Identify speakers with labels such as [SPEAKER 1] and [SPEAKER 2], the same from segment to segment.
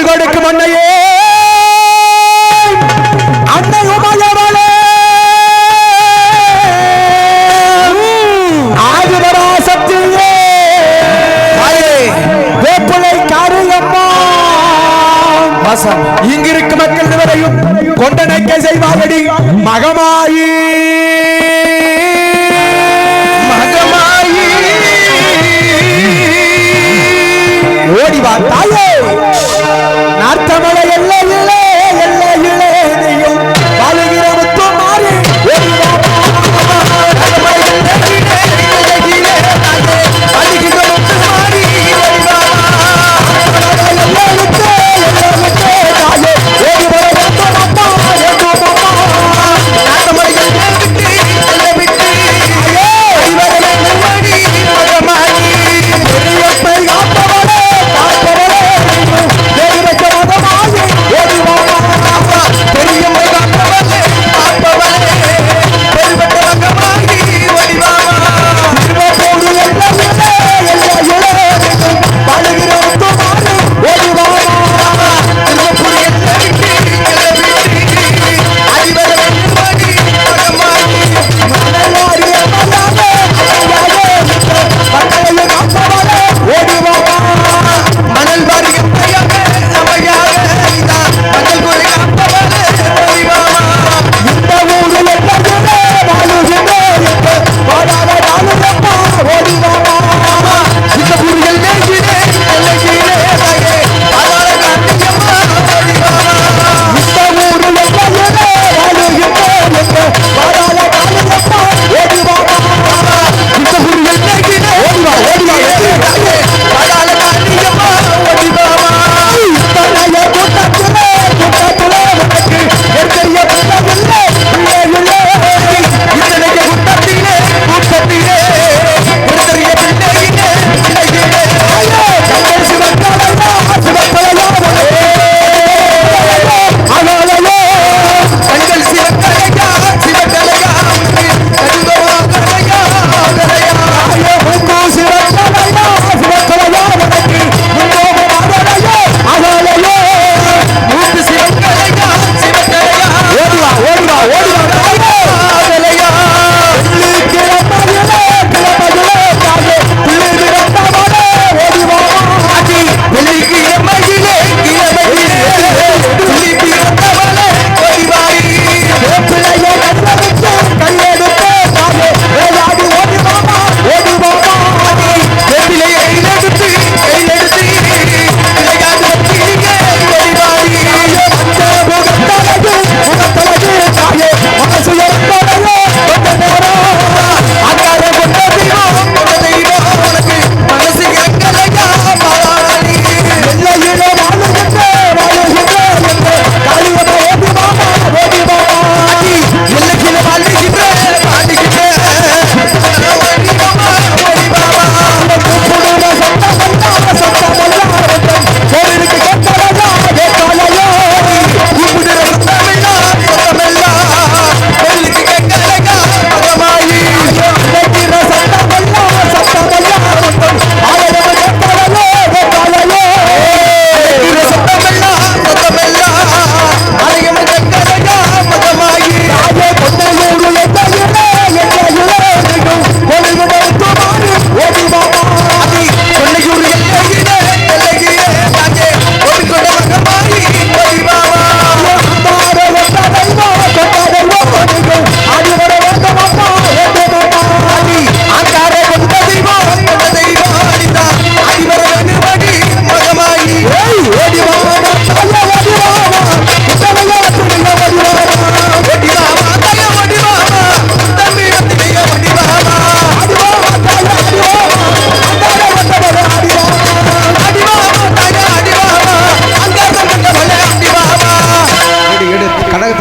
[SPEAKER 1] அருள் கொடுக்கும் அன்னையே அன்னை உமையவளே ஆதிபராசக்தியே வேப்பிலை காரியம்மா இங்கிருக்கு மக்கள் வரையும் கொண்டனைக்க செய்வாயடி மகமாயி ஓடிவா தாயே நார்த்தமலை எல்லையிலே எல்லையிலே நீயும் வாழுகிற முத்து மாறி ஓடிவா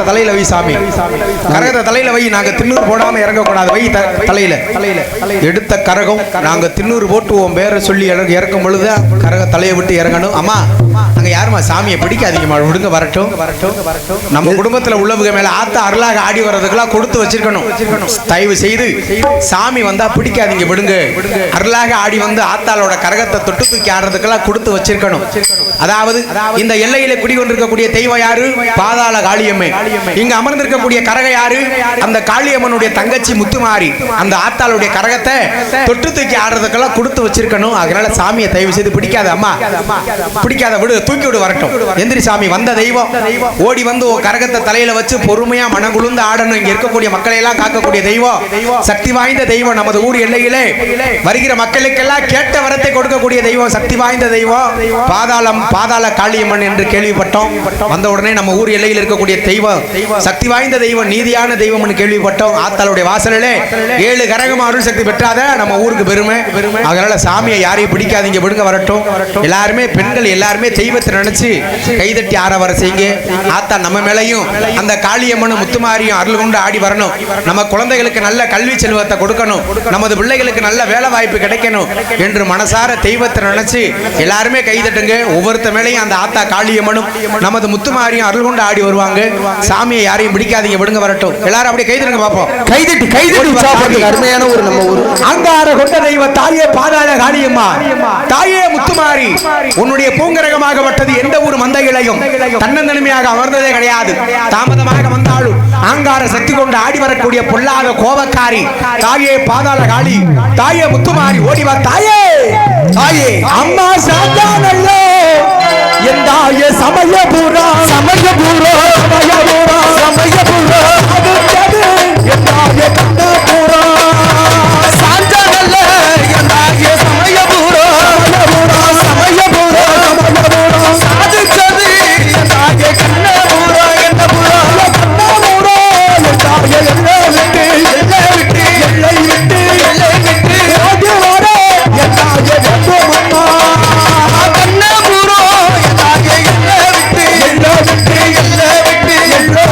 [SPEAKER 1] தலையில வை சாமி, கரகத்தை தலையில வை. நாங்க திண்ணூறு போடாம இறங்க கூடாது, வை தலையில. எடுத்த கரகம் நாங்க திண்ணூறு போட்டுவோம் பேர சொல்லி இறக்கும் பொழுது கரக தலையை விட்டு இறங்கணும். அம்மா நாங்க யாருமா சாமியை பிடிக்காதீங்கம்மா, விடுங்க வரட்டும். நம்ம குடும்பத்துல உள்ளவங்க மேல ஆத்தா அருளாக ஆடி வர்றதுக்கெல்லாம் கொடுத்து வச்சிருக்கணும். தயவு செய்து சாமி வந்தா பிடிக்காதீங்க, விடுங்க. அருளாக ஆடி வந்து ஆத்தாளோட கரகத்தை தொட்டு தூக்கி ஆடுறதுக்கெல்லாம் கொடுத்து வச்சிருக்கணும். அதாவது இந்த எல்லையில குடிகொண்டிருக்கக்கூடிய தெய்வம் யாரு? பாதாள காளியம்மை. இங்க அமர்ந்திருக்கக்கூடிய கரக யாரு? அந்த காளியம்மனுடைய தங்கச்சி முத்துமாரி. அந்த ஆத்தாளுடைய கரகத்தை தொட்டு தூக்கி ஆடுறதுக்கெல்லாம் கொடுத்து வச்சிருக்கணும். அதனால சாமியை தயவு செய்து பிடிக்காத அம்மா, பிடிக்காத விடு, தூக்கி விடு வரட்டும். எந்திரி சாமி, வந்த தெய்வம் ஓடி வந்து கரகத்தை தலையில வச்சு பொறுமையா மனங்குழுந்து ஆடணும். இங்க இருக்கக்கூடிய மக்களை எல்லாம் காக்கக்கூடிய தெய்வம், சக்தி வாய்ந்த தெய்வம். நமது ஊர் எல்லையிலே வருகிற மக்களுக்கெல்லாம் கேட்ட வரத்தை கொடுக்கக்கூடிய தெய்வம், சக்தி வாய்ந்த தெய்வம் பாதாள காளியம்மன் என்று கேள்விப்பட்டோம். வந்த உடனே நம்ம ஊர் எல்லையில் இருக்கக்கூடிய தெய்வம், சக்தி வாய்ந்த தெய்வம், நீதியான தெய்வம் கேள்விப்பட்டோம். ஆத்தாளுடைய வாசலிலே 7 கரகம் அருள் சக்தி பெற்றாத நம்ம ஊருக்கு பெருமை. அதனால சாமியை யாரையும் பிடிக்காதீங்க, விடுங்க வரட்டும். எல்லாருமே பெண்கள் எல்லாருமே தெய்வத்தை நினைச்சு கைதட்டி ஆற வர செய்யுங்க. ஆத்தா நம்ம மேலையும் அந்த காளியம்மனும் முத்துமாரியும் அருள் கொண்டு ஆடி வரணும். நம்ம குழந்தைகளுக்கு நல்ல கல்வி செல்வத்தை கொடுக்கணும், நமது பிள்ளைகளுக்கு நல்ல வேலை வாய்ப்பு கிடைக்கணும் என்று மனசார தெய்வத்தை நினைச்சு எல்லாருமே கைதட்டுங்க. ஒவ்வொருத்த மேலையும் அந்த ஆத்தா காளியம்மனும் நமது முத்துமாரியும் அருள் கொண்டு ஆடி வருவாங்க. சாமியை யாரையும் பிடிக்காதீங்க, விடுங்க வரட்டும். எல்லாரும் அப்படியே கைதட்டுங்க பாப்போம். கைதட்டி அருமையான ஒரு நம்ம ஊர் அங்கார கொண்ட தெய்வ தாயே பாதாள காளியம்மா, தாயே முத்துமாரி, உன்னுடைய பூங்கரகமாகப்பட்டது எந்த ஒரு மந்தைகளையும் தன்னந்தனிமையாக அமர்ந்ததே கிடையாது. தாமதமாக வந்தாலும் ஆங்கார சக்தி கொண்டு ஆடி வரக்கூடிய பொல்லாத கோபக்காரி தாயே பாதாள காளி, தாயே முத்துமாரி, ஓடிவா தாயே. தாயே அம்மா சாத்தானல்ல எந்தாய சமயபுரா சமயபுரா சமயபுரா சமயபுரா அதுச்சது எந்தாய கண்ணபுரா சாத்தானல்ல எந்தாய சமயபுரா சமயபுரா சமயபுரா சமயபுரா சாதுச்சது எந்தாய கண்ணபுரா கண்ணபுரா கண்ணபுரா எந்தாய எல்லை விட்டு எல்லை விட்டு எல்லை விட்டு ஓடி வர எந்தாய கண்ணபுரா கண்ணபுரா எந்தாய எல்லை விட்டு எல்லை விட்டு எல்லை விட்டு எல்லை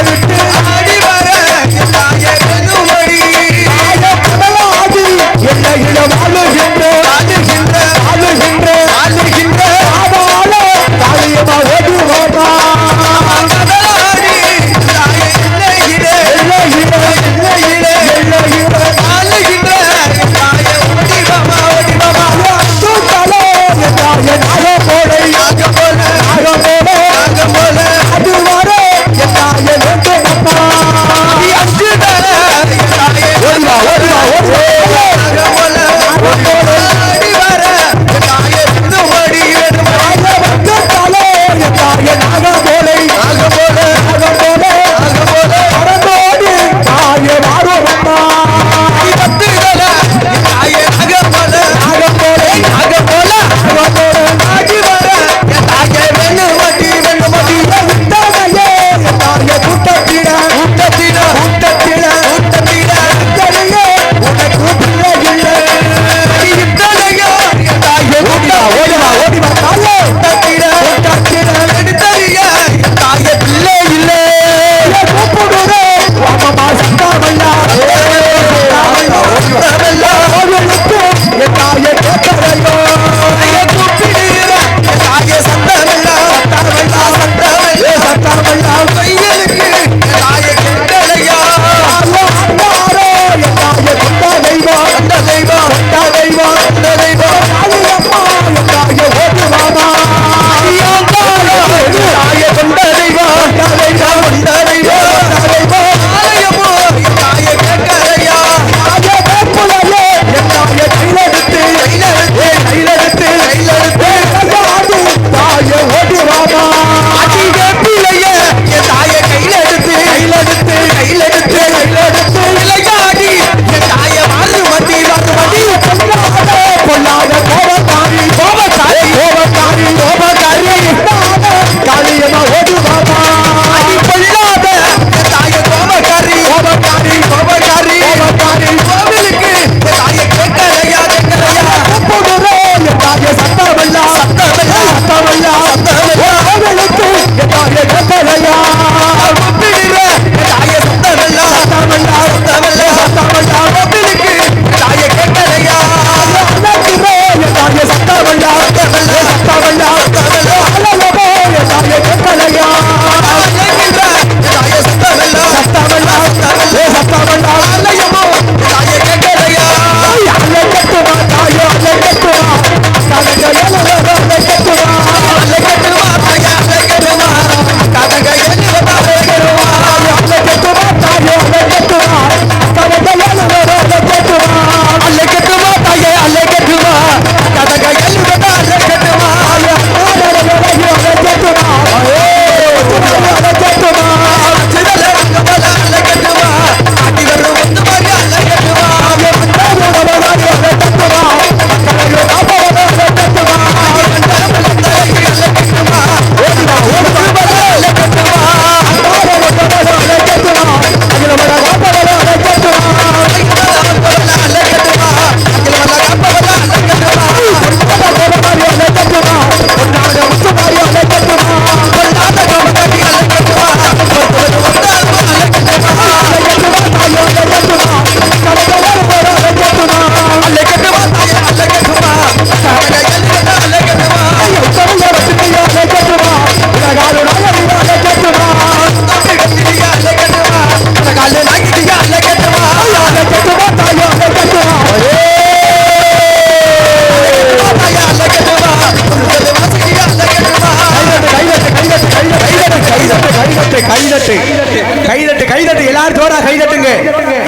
[SPEAKER 1] கைதட்டு எல்லாரும் ஜோரா கைதட்டுங்க.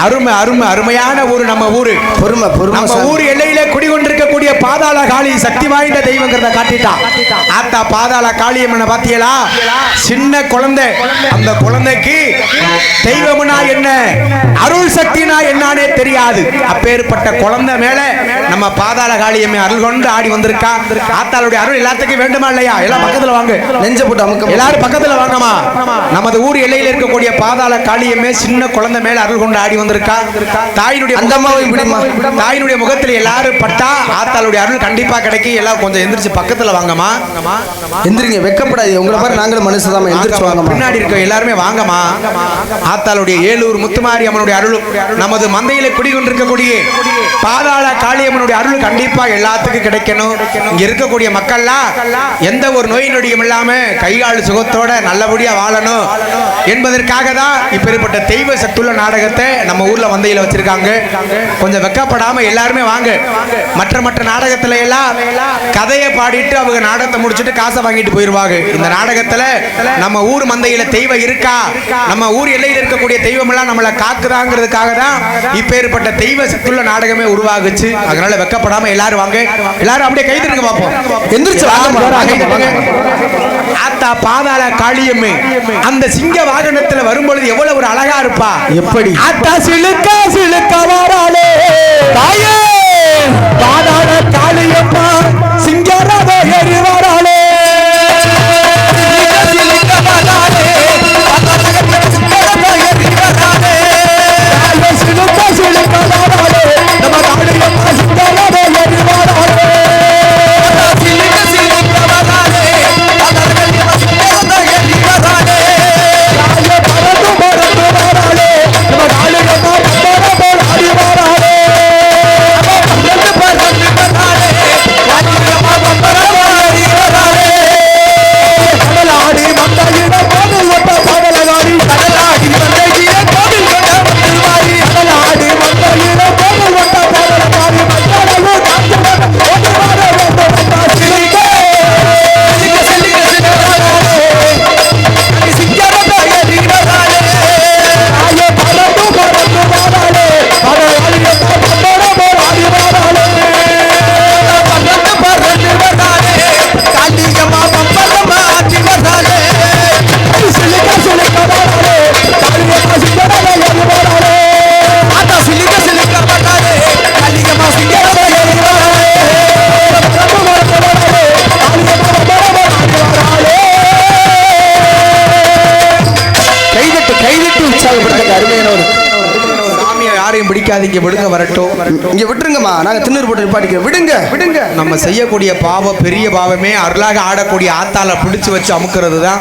[SPEAKER 1] அருமை அருமை அருமையான ஊரு நம்ம ஊரு. நம்ம ஊர் எல்லையிலே குடிகொண்டிருக்கக்கூடிய பாதாள காளி சக்தி வாய்ந்த தெய்வங்கிறத காட்டிட்டான். ஆத்தா பாதாள காளியம்மனை பாத்தீங்களா? சின்ன குழந்தை, அந்த குழந்தைக்கு தெய்வம்னா என்ன, அருள் சக்தினா என்னன்னே தெரியாது. அப்பேற்பட்ட குழந்தை மேல நம்ம பாதாள காளியம்மை அருள் கொண்டு ஆடி வந்திருக்கா. ஆத்தாளுடைய அருள் எல்லாத்துக்கும் வேண்டுமா இல்லையா? எல்லாம் பக்கத்துல வாங்க, நெஞ்ச போட்டு அமுக்க எல்லாரும் பக்கத்துல வாங்கம்மா. நமது ஊர் எல்லையில் இருக்கக்கூடிய பாதாள காளியம்மை சின்ன குழந்தை மேல அருள் கொண்டு ஆடி வந்திருக்கா. தாயினுடைய தாயினுடைய முகத்தில் எல்லாரும் பட்டா ஆத்தாளுடைய அருள் கண்டிப்பா கிடைக்கும். எல்லாம் கொஞ்சம் எந்திரிச்சு பக்கத்துல வாங்கம்மா.
[SPEAKER 2] எந்திரிங்க, வெக்கப்படாது. உங்களை பாரு, நாங்களும் மனுஷன் எந்திரிச்சு வாங்க.
[SPEAKER 1] பின்னாடி இருக்க எல்லாருமே வாங்கம்மா. ஆத்தாளுடைய ஏலூர் முத்துமாரி அம்மனுடைய அருளும் நமது மந்தையில குடிகொண்டிருக்கக்கூடிய பாதாள காளியம்மனுடைய அருள் கண்டிப்பா எல்லாத்துக்கும் கிடைக்கணும். இங்க இருக்கக்கூடிய மக்கள்லாம் எந்த ஒரு நோய் நொடியும் இல்லாம கைகால் சுகத்தோட நல்லபடியா வாழணும் என்பதற்காக தான் இப்பேற்பட்ட தெய்வ சத்துள்ள நாடகத்தை நம்ம ஊர்ல மந்தையில வச்சிருக்காங்க. கொஞ்சம் வெக்கப்படாம எல்லாருமே வாங்க. மற்ற நாடகத்துல எல்லாம் கதையை பாடிட்டு அவங்க நாடகத்தை முடிச்சுட்டு காசை வாங்கிட்டு போயிருவாங்க. இந்த நாடகத்துல நம்ம ஊர் மந்தையில தெய்வம் இருக்கா, நம்ம ஊர் எல்லையில் இருக்கக்கூடிய தெய்வம் எல்லாம் நம்மளை காக்குதாங்கிறதுக்காக தான் இப்பேற்பட்ட தெய்வ சத்துள்ள நாடகமே உருவாகுச்சு. அதனால வெக்கப்படாம எல்லாரும் வாங்க. எல்லாரும் அப்படியே கைதட்டுங்க பாப்போம். எந்திரிச்சு ஆத்தா பாதாள காளியம்மை அந்த சிங்க வாகனத்துல வரும்பொழுது எவ்வளவு ஒரு அழகா இருப்பா. எப்படி ஆத்தா சிலுக்க சிலுக்க வாராளே தாயே பாதாள காளியம்மா சிங்கரத ஏறி வாராளே. பிடிக்காதீங்க, விடுங்க வரட்டும்.
[SPEAKER 2] இங்க விட்டுருங்கம்மா, நாங்க திண்ணூறு போட்டு நிப்பாட்டிக்க. விடுங்க விடுங்க.
[SPEAKER 1] நம்ம செய்யக்கூடிய பாவம் பெரிய பாவமே அருளாக ஆடக்கூடிய ஆத்தால பிடிச்சு வச்சு அமுக்கிறது தான்.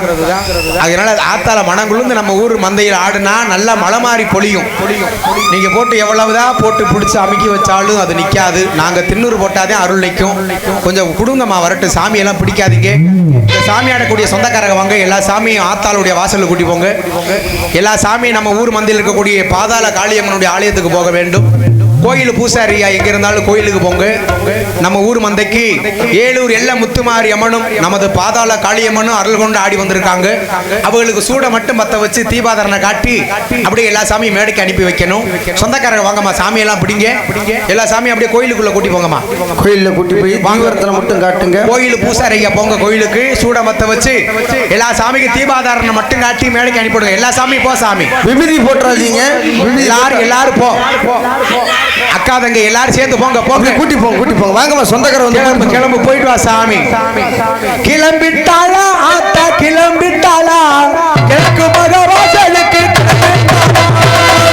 [SPEAKER 1] அதனால ஆத்தால மனங்குழுந்து நம்ம ஊர் மந்தையில் ஆடுனா நல்லா மழை மாறி பொழியும். நீங்க போட்டு எவ்வளவுதான் போட்டு பிடிச்சு அமுக்கி வச்சாலும் அது நிக்காது. நாங்க திண்ணூறு போட்டாதே அருள் நிற்கும். கொஞ்சம் கொடுங்கம்மா வரட்டும். சாமியெல்லாம் பிடிக்காதீங்க. சாமி ஆடக்கூடிய சொந்தக்காரங்க வாங்க. எல்லா சாமியும் ஆத்தாளுடைய வாசலுக்கு கூட்டி போங்க. எல்லா சாமியும் நம்ம ஊர் மந்தையில் இருக்கக்கூடிய பாதாள காளியம்மனுடைய ஆலயத்துக்கு போக வேண்டும். கோயில் பூசாரியா எங்க இருந்தாலும் கோயிலுக்கு போங்க. நம்ம ஊர் மந்தைக்கு ஏலூர் எல்ல முத்துமாரி அம்மனும் நமது பாதாள காளியம்மனும் அருள் கொண்டு ஆடி வந்திருக்காங்க. அவங்களுக்கு சூட மட்டும் பத்த வச்சு தீபாதரனை காட்டி அப்படியே எல்லா சாமியும் மேடைக்கு அனுப்பி வைக்கணும். சொந்தக்காரங்க வாங்கம்மா, சாமியெல்லாம் பிடிங்க. எல்லா சாமியும் அப்படியே கோயிலுக்குள்ள கூட்டி போங்கம்மா.
[SPEAKER 2] கோயிலில் கூட்டி போய் வாங்குறதுல மட்டும் காட்டுங்க.
[SPEAKER 1] கோயில் பூசாரியா போங்க. கோயிலுக்கு சூட மத்த வச்சு எல்லா சாமிக்கு தீபாதாரனை மட்டும் காட்டி மேடைக்கு அனுப்பிடுங்க. எல்லா சாமியும் போ. சாமி
[SPEAKER 2] விபூதி போட்டுறாதீங்க.
[SPEAKER 1] எல்லாரும் போ. அக்கா தங்க எல்லாரும் சேர்ந்து போங்க. போங்க,
[SPEAKER 2] கூட்டி போங்க. வாங்கம்மா, சொந்தக்கார வந்து
[SPEAKER 1] கிளம்பு போயிட்டு வா. சாமி கிளம்பிட்டாளா ஆத்தா, கிளம்பிட்டாளா கிழக்கு மகவாசலுக்கு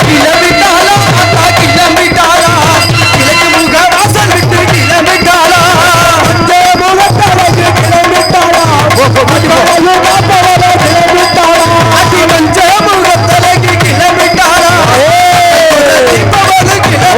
[SPEAKER 1] கிளம்பிட்டாளா ஆத்தா, கிளம்பிட்டாளா கிழக்கு முகவாசல் விட்டு கிளம்பிட்டாளா முகத்தலைக்கு கிளம்பிட்டாளா கிளம்பிட்டாளா அதி மஞ்ச முகத்தலைக்கு கிளம்பிட்டாளா கிளம்பிட்டாளா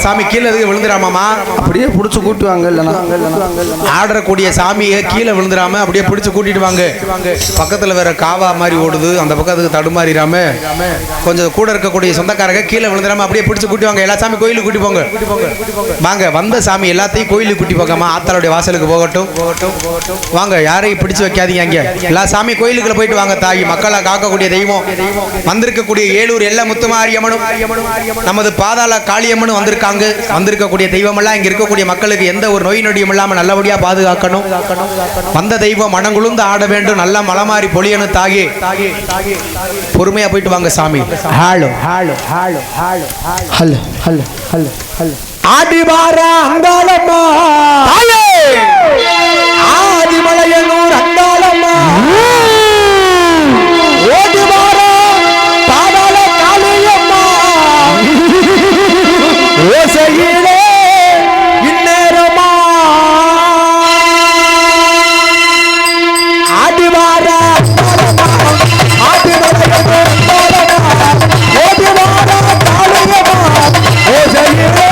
[SPEAKER 1] சாமி கீழே விழுந்துடாமாமா,
[SPEAKER 2] அப்படியே புடிச்சு கூட்டுவாங்க. இல்லைன்னா
[SPEAKER 1] ஆடக்கூடிய சாமியை கீழே விழுந்துடாம அப்படியே பிடிச்சு கூட்டிட்டு வாங்க. பக்கத்துல வேற காவா மாதிரி ஓடுது, அந்த பக்கத்துக்கு தடுமாறிடாம கொஞ்சம் கூட இருக்கக்கூடிய சொந்தக்காரங்க கீழே விழுந்துடாம அப்படியே பிடிச்சு கூட்டி வாங்க. எல்லா சாமி கோயிலுக்கு கூட்டி போங்க. வாங்க, வந்த சாமி எல்லாத்தையும் கோயிலுக்கு கூட்டி போங்கம்மா. ஆத்தாளுடைய வாசலுக்கு போகட்டும். வாங்க, யாரையும் பிடிச்சு வைக்காதீங்க. அங்க எல்லா சாமி கோயிலுக்குள்ள போயிட்டு வாங்க. தாய் மக்களை காக்கக்கூடிய தெய்வம் வந்திருக்கக்கூடிய ஏலூர் எல்ல முத்துமாரியம்மனும் நமது பாதாள காளியம்மனும் வந்திருக்காங்க. வந்திருக்கக்கூடிய தெய்வம் எல்லாம் இங்க இருக்கக்கூடிய மக்களுக்கு எந்த ஒரு நோய் நொடியும் இல்லாம நல்லபடியா பாதுகாக்கணும். வந்த தெய்வம் மனங்குழுந்து ஆட வேண்டும், நல்ல மலமாரி பொழியணும். தாயே பொறுமையா போயிட்டு வாங்க சாமி. Hello hello hello hello hello hello hello hello ஆதிவாரா அங்காளம்மா, ஆதிமலையனூர் அங்காளம்மா, ஓடிவாரா பாதாள காளியம்மா, ஓசையிலே இந்நேரமா ஆதிவாரா ஆதிமலையனூர் அங்காளம்மா, ஓடிவாரா காளியம்மா, ஓசையிலே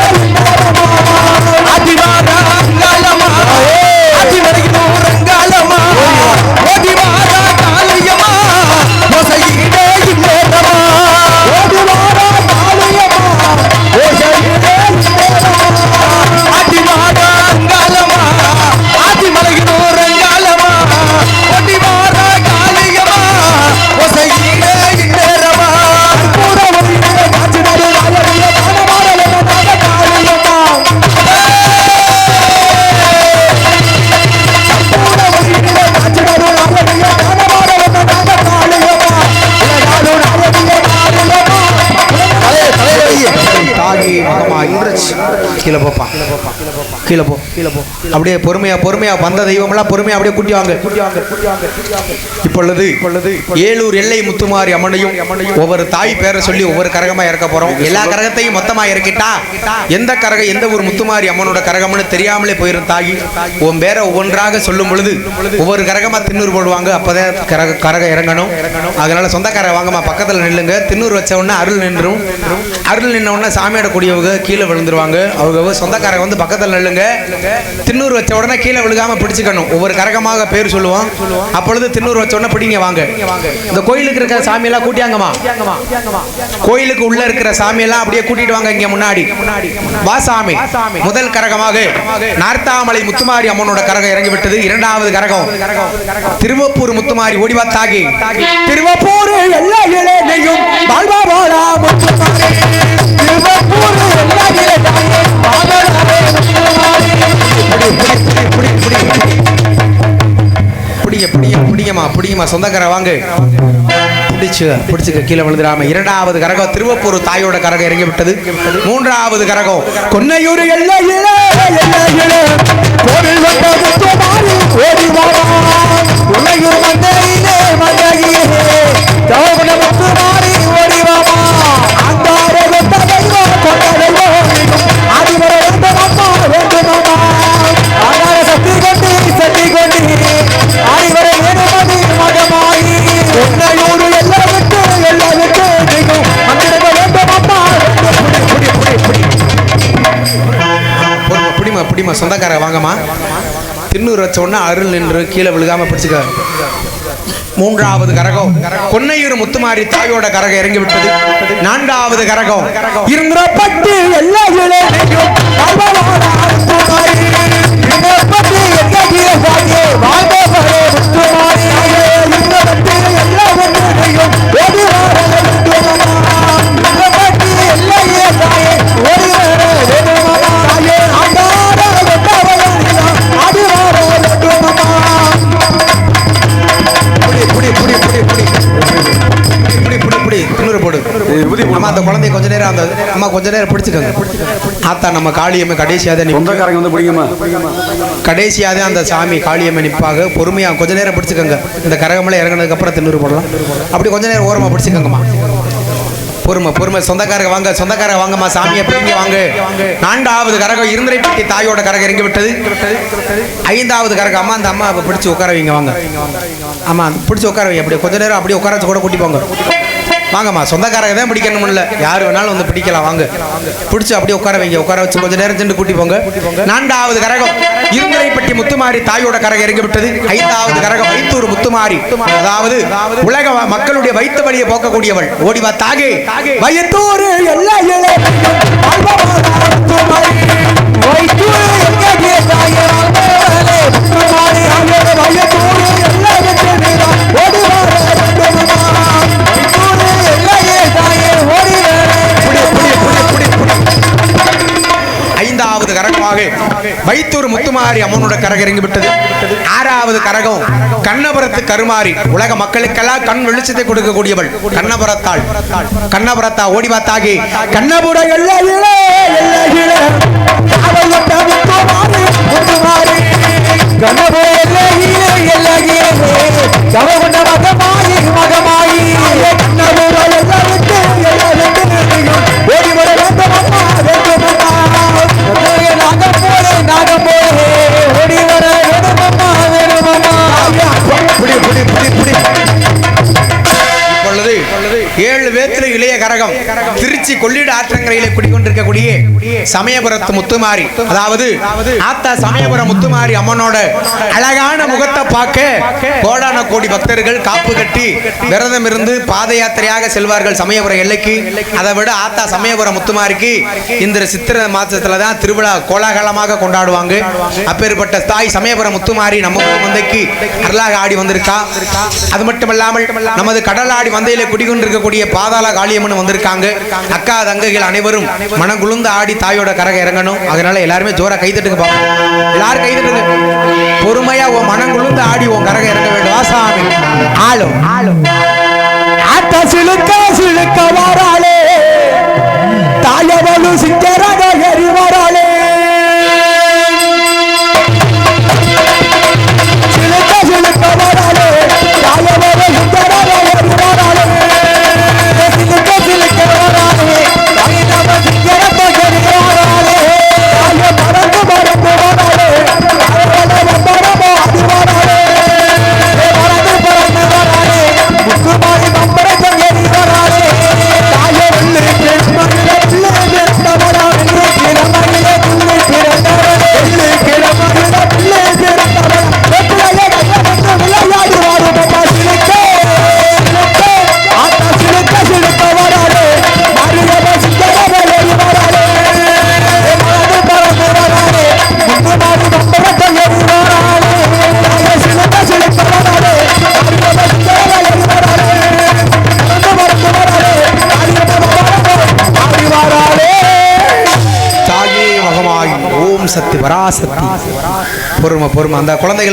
[SPEAKER 1] ஆதிவாரா அங்காளம்மா, ஆதிமலையனூர் அங்காளம்மா, ஓடிவாரா காளியம்மா, ஓசையிலே இந்நேரமா ஓடிவாரா காளியம்மா, ஓசையிலே இந்நேரமா ஆதிவாரா அங்காளம்மா, ஆதிமலையனூர் அங்காளம்மா, ஓடிவாரா காளியம்மா, ஓசையிலே இந்நேரமா பூரவரிலே காட்சினரு நாயகியே காணமாரலே காளியம்மா, பூரவரிலே காட்சினரு நாயகியே காணமாரலே காளியம்மா, உலகாடு நாயகியே காளியம்மா. தாகி மகமா இந்திரஜ் கீழே போப்பா, கீழே போ, கீழே போ. அப்படியே பொறுமையா பொறுமையா வந்த தெய்வம் எல்லாம் பொறுமையா அப்படியே கூட்டி வாங்க. இப்பொழுது ஏலூர் எல்லை முத்துமாரி அம்மனையும் ஒவ்வொரு தாய் பேரை சொல்லி ஒவ்வொரு கரகமா இறக்க போறோம். எல்லா கரகத்தையும் மொத்தமா இறக்கிட்டா எந்த கரகம் எந்த ஒரு முத்துமாரி அம்மனோட கரகம்னு தெரியாமலே போயிரும். தாயி உன் பேரை ஒவ்வொன்றாக சொல்லும் பொழுது ஒவ்வொரு கரகமா திண்ணூறு போடுவாங்க. அப்பதான் கரகம் இறங்கணும். அதனால சொந்தக்கார வாங்கம்மா, பக்கத்துல நில்லுங்க. திண்ணூறு வச்ச உடனே அருள் நின்றும். அருள் நின்ன உடனே சாமியோட கூடியவங்க கீழே விழுந்துருவாங்க. அவங்க சொந்தக்காரங்க வந்து பக்கத்துல நில்லுங்க. திண்ணூறு வச்ச உடனே கீழே விழுகாம பிடிச்சுக்கணும். ஒவ்வொரு கரகமாக பேர் சொல்லுவோம். அப்பொழுது திண்ணூறு வச்ச உடனே பிடிங்க. வாங்க, இந்த கோயிலுக்கு இருக்கிற சாமியெல்லாம் கூட்டியாங்கம்மா. கோயிலுக்கு உள்ள இருக்கிற சாமியெல்லாம் அப்படியே கூட்டிட்டு வாங்க இங்க முன்னாடி. வா சாமி. முதல் கரகமாக நார்த்தாமலை முத்துமாரி அம்மனோட கரகம் இறங்கிவிட்டது. இரண்டாவது கரகம் திருவப்பூர் முத்துமாரி ஓடிவா தாகி. திருவப்பூர் எல்லா இளைஞரையும் வாழ்வா வாழா முத்துமாரி, திருவப்பூர் எல்லா இளைஞரையும் வாழ்வா வாழா முத்துமாரி. பிடிங்கம்மா சொந்தக்கார வாங்க. பிடிச்சுக்க கீழே விழுந்துடாம. இரண்டாவது கரகம் திருவப்பூர் தாயோட கரகம் இறங்கி விட்டது. மூன்றாவது கரகம் கொன்னையூர் எல்லையிலே கோவில் வந்த முத்துமாரி ஓடிவாரா, கொன்னையூர் மந்தையிலே மந்தையிலே தவகுண முத்துமாரி ஓடிவாரா, அங்கார கொண்ட தெய்வம் கொண்ட தெய்வம் ஆதிமலை வந்த அம்மா வேண்டுமாமா, ஆகார சக்தி கொண்டு சக்தி கொண்டு ஆதிவரை வேணுமதி மகமாயி, கொன்னையூர் எல்லாம் விட்டு தெய்வம் அங்கிருக்க வேண்டும் அம்மா. பிடிமா சொந்தக்கார வாங்கம்மா. திண்ணூறு வச்ச உடனே அருள் நின்று கீழே விழுகாம பிடிச்சுக்க. மூன்றாவது கரகம் கொன்னையூர் முத்துமாரி தாயோட கரகம் இறங்கி விட்டது. நான்காவது கரகம் இருந்திரப்பட்டு எல்லா இளைஞரையும் அந்த குழந்தைய கொஞ்ச நேரம் அந்த அம்மா கொஞ்ச நேரம் பிடிச்சுக்கோங்க. ஆத்தா நம்ம காளியம்மை கடைசியாத கடைசியாத அந்த சாமி காளியம்மை நிற்பாக. பொறுமையா கொஞ்ச நேரம் பிடிச்சுக்கோங்க. இந்த கரகமெல்லாம் இறங்கினதுக்கு அப்புறம் திண்ணூறு போடலாம். அப்படி கொஞ்ச நேரம் ஓரமா பிடிச்சுக்கோங்கம்மா. பொறுமை சொந்தக்காரங்க வாங்க, சொந்தக்காரங்க வாங்கம்மா. சாமியை பிடிங்க வாங்க. நான்காவது கரகம் இருந்திரைப்பட்டி தாயோட கரகம் இறங்கி விட்டது. ஐந்தாவது கரகம் அம்மா, அந்த அம்மா பிடிச்சு உட்கார வைங்க வாங்க. ஆமா பிடிச்சு உட்கார வைங்க. அப்படி கொஞ்ச நேரம் அப்படியே உட்கார வச்சு கூட கூட்டி போங்க. வாங்கம்மா, சொந்தக்காரங்க தான் பிடிக்கணும் இல்ல, யார் வேணாலும் வந்து பிடிக்கலாம். வாங்க, பிடிச்சு அப்படியே உட்கார வைங்க. உட்கார வச்சு கொஞ்ச நேரம் சென்று கூட்டி போங்க. 4வது கரகம் இருந்துரைப்பட்டி முத்துமாரி தாயோட கரகம் இறங்கி விட்டது. 5வது கரகம் வைத்தூர் முத்துமாரி, அதாவது உலக மக்களுடைய வைத்த வழியை போக்கக்கூடியவள். ஓடிவா தாகே வைத்தூர் எல்லையிலே கரகமாக வைத்தூர் முத்துமாரி அம்மனோட கரகம் இறங்கி விட்டது. 6வது கரகம் கண்ணபுரத்து கருமாரி, உலக மக்களுக்கெல்லாம் கண் வெளிச்சத்தை கொடுக்கக்கூடியவள் கண்ணபுரத்தாள். கண்ணபுரத்தா ஓடிவா தாகி கண்ணபுர எல்லையிலே இளைய கரகம் திருச்சி கொள்ளிட ஆற்றங்கரையிலே குடிக்கொண்டிருக்கக்கூடிய சமயபுரத்து முத்துமாரி, அதாவது ஆத்தா சமயபுரம் முத்துமாரி அம்மனோட அழகான முகத்தை பார்க்க கோடான கோடி பக்தர்கள் காப்பு கட்டி விரதம் இருந்து பாத யாத்திரையாக செல்வார்கள் சமயபுரம் எல்லைக்கு. அதை விட ஆத்தா சமயபுரம் முத்துமாரிக்கு இந்த சித்திரை மாசத்துல தான் திருவிழா கோலாகலமாக கொண்டாடுவாங்க. அப்பேற்பட்ட தாய் சமயபுரம் முத்துமாரி நம்ம மந்தைக்கு அருளாக ஆடி வந்திருக்கா. அது மட்டுமல்லாமல் நமது கடலாடி மந்தையிலே குடிக்கொண்டிருக்கக்கூடிய பாதாள காளியம்மன் வந்திருக்காங்க. அக்கா தங்கைகள் அனைவரும் மனங்குழுந்து ஆடி தாயோட கரகம் இறங்கணும். அதனால எல்லாருமே ஜோரா கைதட்டுங்க பாப்போம். எல்லாரும் கைதட்டுங்க. பொறுமையா உன் மனங்குழுந்து ஆடி உன் கரகம் இறங்க வேண்டும். ஆசாமி ஆளும் ஆட்ட சிலுக்க சிலுக்க வாராளே தாயவளு சிங்கரக எறிவாராளே சிலுக்க சிலுக்க வாராளே தாயவளு சிங்கரக எறிவாராளே சிலுக்க சிலுக்க வாராளே தாயவளு சிங்கரக எறிவாராளே தாய பறந்து பறந்து வாராளே தாயவளு பறந்து ஆடி வாராளே பறந்து பறந்து வாராளே முத்துமாரி பம்பரக எறிவாராளே தாயவளு கிளமகிலே பிறந்தவளா என்று கிளமகிலே புள்ளி பிறந்தவளே புள்ளி கிளமகிலே புள்ளி பிறந்தவளா வெற்றிலையே கையெழுத்து விளையாடி வாரும் அம்மா சிலுக்கே சிலுக்கே ஆத்தா சிலுக்க சிலுக்க வராளே மாரியம்ம சிங்கரக எறிவாராளே பறந்து பறந்து வராளே முத்துமாரி பம்பரக எறிவாராளே தாய சிலுக்க சிலுக்க வராளே மாரியம்ம சிங்கரக எறிவாராளே பறந்து பறந்து வராளே மாரியம்ம பம்பரக ஆடி வாராளே தாயே மகமாயி ஓம் சக்தி பராசக்தி. பொறுமை பொறுமை அந்த குழந்தைகளுக்கு